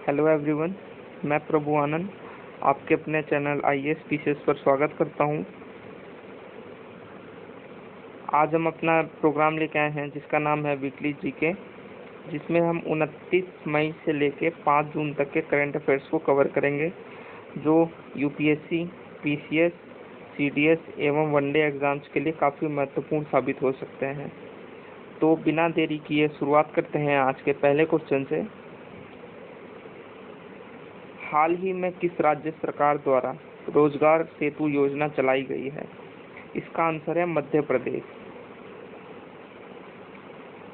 Hello everyone, मैं प्रभु आनंद आपके अपने चैनल आईएएस पीसीएस पर स्वागत करता हूं। आज हम अपना प्रोग्राम लेके आए हैं जिसका नाम है वीकली जीके, जिसमें हम 29 मई से लेके 5 जून तक के करंट अफेयर्स को कवर करेंगे, जो यूपीएससी, पीसीएस, सीडीएस एवं वनडे एग्जाम्स के लिए काफ़ी महत्वपूर्ण साबित हो सकते हैं। तो बिना देरी किए शुरुआत करते हैं आज के पहले क्वेश्चन से। हाल ही में किस राज्य सरकार द्वारा रोजगार सेतु योजना चलाई गई है? इसका आंसर है मध्य प्रदेश।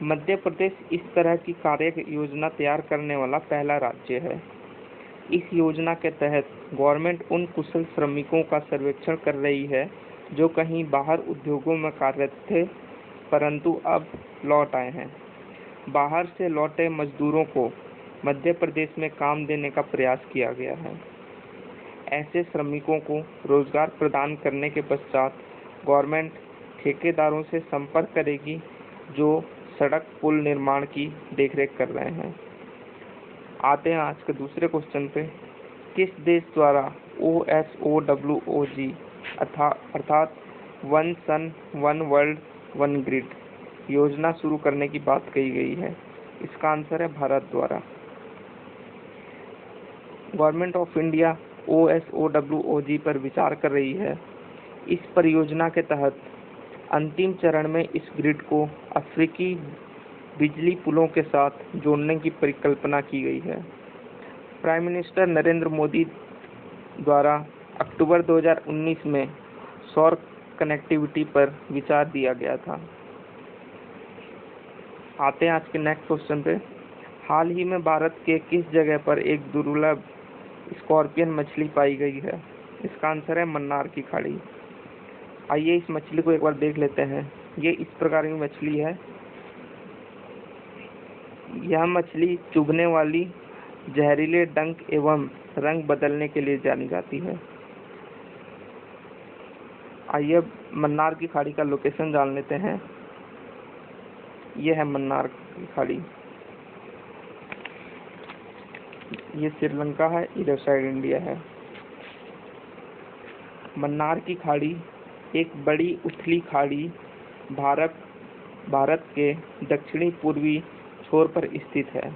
मध्य प्रदेश इस तरह की कार्य योजना तैयार करने वाला पहला राज्य है। इस योजना के तहत गवर्नमेंट उन कुशल श्रमिकों का सर्वेक्षण कर रही है जो कहीं बाहर उद्योगों में कार्यरत थे परंतु अब लौट आए हैं। बाहर से लौटे मजदूरों को मध्य प्रदेश में काम देने का प्रयास किया गया है। ऐसे श्रमिकों को रोजगार प्रदान करने के पश्चात गवर्नमेंट ठेकेदारों से संपर्क करेगी जो सड़क पुल निर्माण की देखरेख कर रहे हैं। आते हैं आज के दूसरे क्वेश्चन पे। किस देश द्वारा OSOWOG अर्थात one sun one world one grid योजना शुरू करने की बात कही गई है? इसका आंसर है भारत द्वारा। गवर्नमेंट ऑफ इंडिया OSOWOG पर विचार कर रही है। इस परियोजना के तहत अंतिम चरण में इस ग्रिड को अफ्रीकी बिजली पुलों के साथ जोड़ने की परिकल्पना की गई है। प्राइम मिनिस्टर नरेंद्र मोदी द्वारा अक्टूबर 2019 में सौर कनेक्टिविटी पर विचार दिया गया था। आते हैं आज के नेक्स्ट क्वेश्चन पे। हाल ही में भारत के किस जगह पर एक दुर्लभ स्कॉर्पियन मछली पाई गई है? इसका आंसर है मन्नार की खाड़ी। आइए इस मछली को एक बार देख लेते हैं। ये इस प्रकार की मछली है। यह मछली चुभने वाली, जहरीले डंक एवं रंग बदलने के लिए जानी जाती है। आइए मन्नार की खाड़ी का लोकेशन जान लेते हैं। यह है मन्नार की खाड़ी। ये श्रीलंका है, इधर साइड इंडिया है। मन्नार की खाड़ी एक बड़ी उथली खाड़ी भारत के दक्षिणी पूर्वी छोर पर स्थित है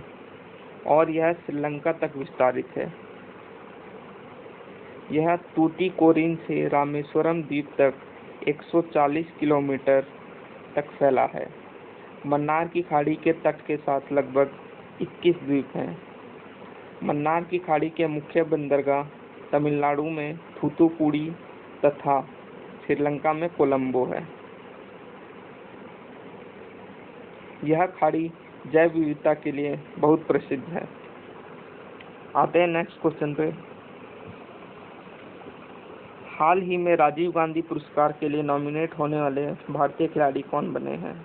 और यह श्रीलंका तक विस्तारित है। यह तूतीकोरिन से रामेश्वरम द्वीप तक 140 किलोमीटर तक फैला है। मन्नार की खाड़ी के तट के साथ लगभग 21 द्वीप हैं। मन्नार की खाड़ी के मुख्य बंदरगाह तमिलनाडु में थूथुकुडी तथा श्रीलंका में कोलंबो है। यह खाड़ी जैव विविधता के लिए बहुत प्रसिद्ध है। आते हैं नेक्स्ट क्वेश्चन पे। हाल ही में राजीव गांधी पुरस्कार के लिए नॉमिनेट होने वाले भारतीय खिलाड़ी कौन बने हैं?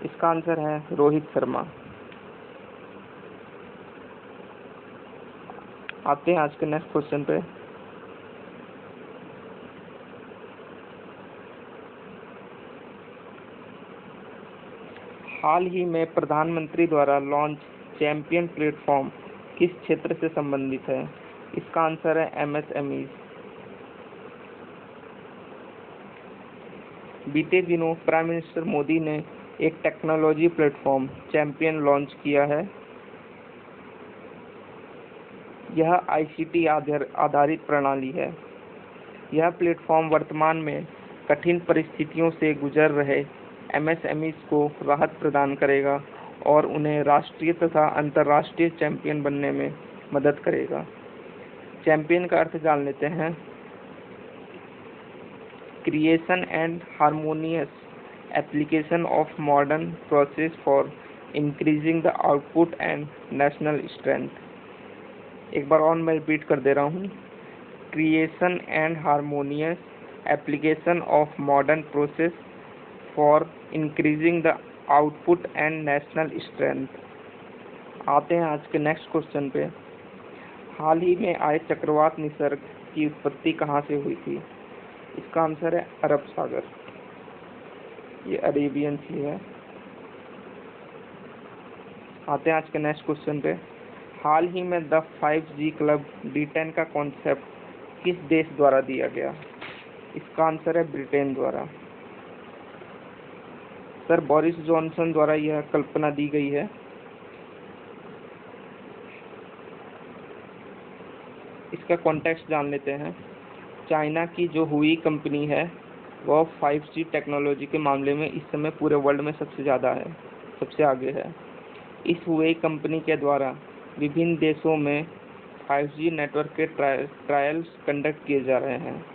इसका आंसर है रोहित शर्मा। आते हैं आज के नेक्स्ट क्वेश्चन पे। हाल ही में प्रधानमंत्री द्वारा लॉन्च चैंपियन प्लेटफॉर्म किस क्षेत्र से संबंधित है? इसका आंसर है MSME। बीते दिनों प्राइम मिनिस्टर मोदी ने एक टेक्नोलॉजी प्लेटफॉर्म चैंपियन लॉन्च किया है। यह ICT आधारित प्रणाली है। यह प्लेटफॉर्म वर्तमान में कठिन परिस्थितियों से गुजर रहे MSMEs को राहत प्रदान करेगा और उन्हें राष्ट्रीय तथा अंतर्राष्ट्रीय चैंपियन बनने में मदद करेगा। चैंपियन का अर्थ जान लेते हैं। Creation and harmonious application of modern process for increasing the output and national strength. एक बार और मैं रिपीट कर दे रहा हूँ। Creation and harmonious application of modern process for increasing the output and national strength. आते हैं आज के नेक्स्ट क्वेश्चन पे। हाल ही में आए चक्रवात निसर्ग की उत्पत्ति कहाँ से हुई थी? इसका आंसर है अरब सागर। ये अरेबियन सी है। आते हैं आज के नेक्स्ट क्वेश्चन पे। हाल ही में द 5G क्लब D10 का कॉन्सेप्ट किस देश द्वारा दिया गया? इसका आंसर है ब्रिटेन द्वारा। सर बोरिस जॉनसन द्वारा यह कल्पना दी गई है। इसका कॉन्टेक्स्ट जान लेते हैं। चाइना की जो हुई कंपनी है वह 5G टेक्नोलॉजी के मामले में इस समय पूरे वर्ल्ड में सबसे आगे है। इस हुई कंपनी के द्वारा विभिन्न देशों में 5G नेटवर्क के ट्रायल्स कंडक्ट किए जा रहे हैं।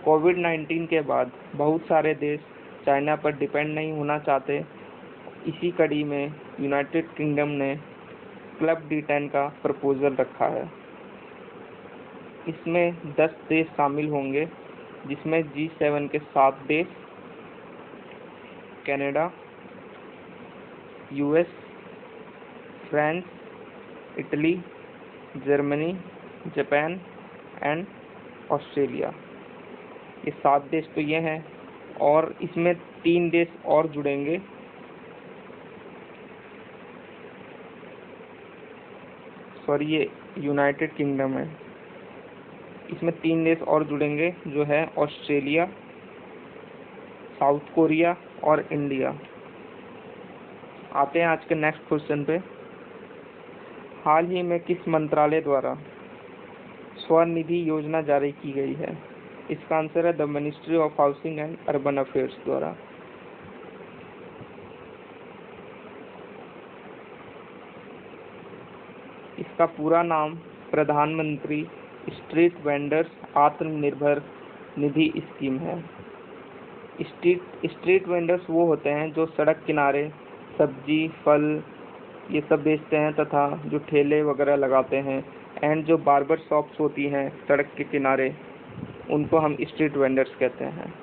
कोविड-19 के बाद बहुत सारे देश चाइना पर डिपेंड नहीं होना चाहते। इसी कड़ी में यूनाइटेड किंगडम ने क्लब D10 का प्रपोजल रखा है। इसमें 10 देश शामिल होंगे, जिसमें G7 के 7 देश, Canada, US, France, Italy, Germany, Japan and Australia. ये 7 देश तो ये हैं और इसमें 3 देश और जुड़ेंगे। ये यूनाइटेड किंगडम है। इसमें 3 देश और जुड़ेंगे जो है ऑस्ट्रेलिया, साउथ कोरिया और इंडिया। आते हैं आज के नेक्स्ट क्वेश्चन पे। हाल ही में किस मंत्रालय द्वारा स्वनिधि योजना जारी की गई है? इसका आंसर है the ministry of housing and urban affairs द्वारा। इसका पूरा नाम प्रधानमंत्री street vendors Atmanirbhar Nidhi scheme है। स्ट्रीट वेंडर्स वो होते हैं जो सड़क किनारे सब्जी, फल ये सब बेचते हैं तथा जो ठेले वगैरह लगाते हैं, एंड जो बार्बर शॉप्स होती हैं सड़क के किनारे, उनको हम स्ट्रीट वेंडर्स कहते हैं।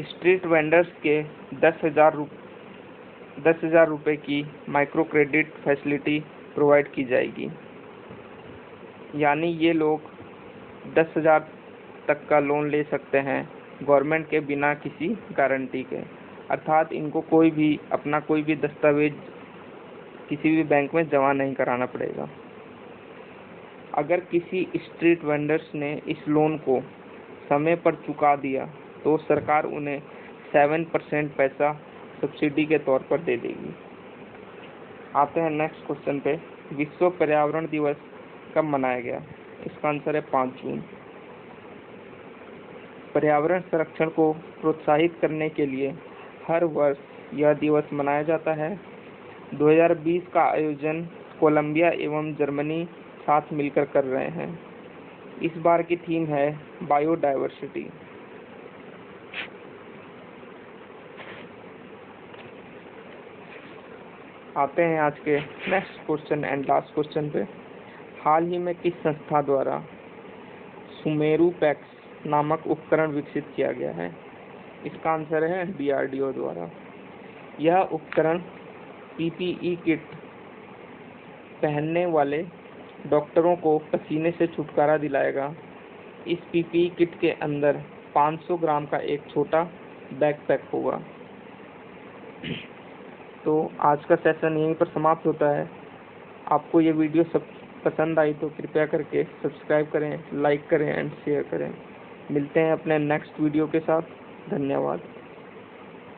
स्ट्रीट वेंडर्स के 10,000 रुपये की माइक्रो क्रेडिट फैसिलिटी प्रोवाइड की जाएगी। यानी ये लोग 10,000 तक का लोन ले सकते हैं गवर्नमेंट के बिना किसी गारंटी के। अर्थात इनको कोई भी दस्तावेज किसी भी बैंक में जमा नहीं कराना पड़ेगा। अगर किसी स्ट्रीट वेंडर्स ने इस लोन को समय पर चुका दिया तो सरकार उन्हें 7% पैसा सब्सिडी के तौर पर दे देगी। आते हैं नेक्स्ट क्वेश्चन पे। विश्व पर्यावरण दिवस कब मनाया गया? इसका आंसर है 5 जून। पर्यावरण संरक्षण को प्रोत्साहित करने के लिए हर वर्ष यह दिवस मनाया जाता है। 2020 का आयोजन कोलंबिया एवं जर्मनी साथ मिलकर कर रहे हैं। इस बार की थीम है बायोडायवर्सिटी। आते हैं आज के next question and last question पे। हाल ही में किस संस्था द्वारा सुमेरु पैक्स नामक उपकरण विकसित किया गया है? इसका आंसर है DRDO द्वारा। यह उपकरण PPE किट पहनने वाले डॉक्टरों को पसीने से छुटकारा दिलाएगा। इस PPE किट के अंदर 500 ग्राम का एक छोटा बैकपैक होगा। तो आज का सेशन यहीं पर समाप्त होता है। आपको ये वीडियो सब पसंद आई तो कृपया करके सब्सक्राइब करें, लाइक करें एंड शेयर करें। मिलते हैं अपने नेक्स्ट वीडियो के साथ। धन्यवाद।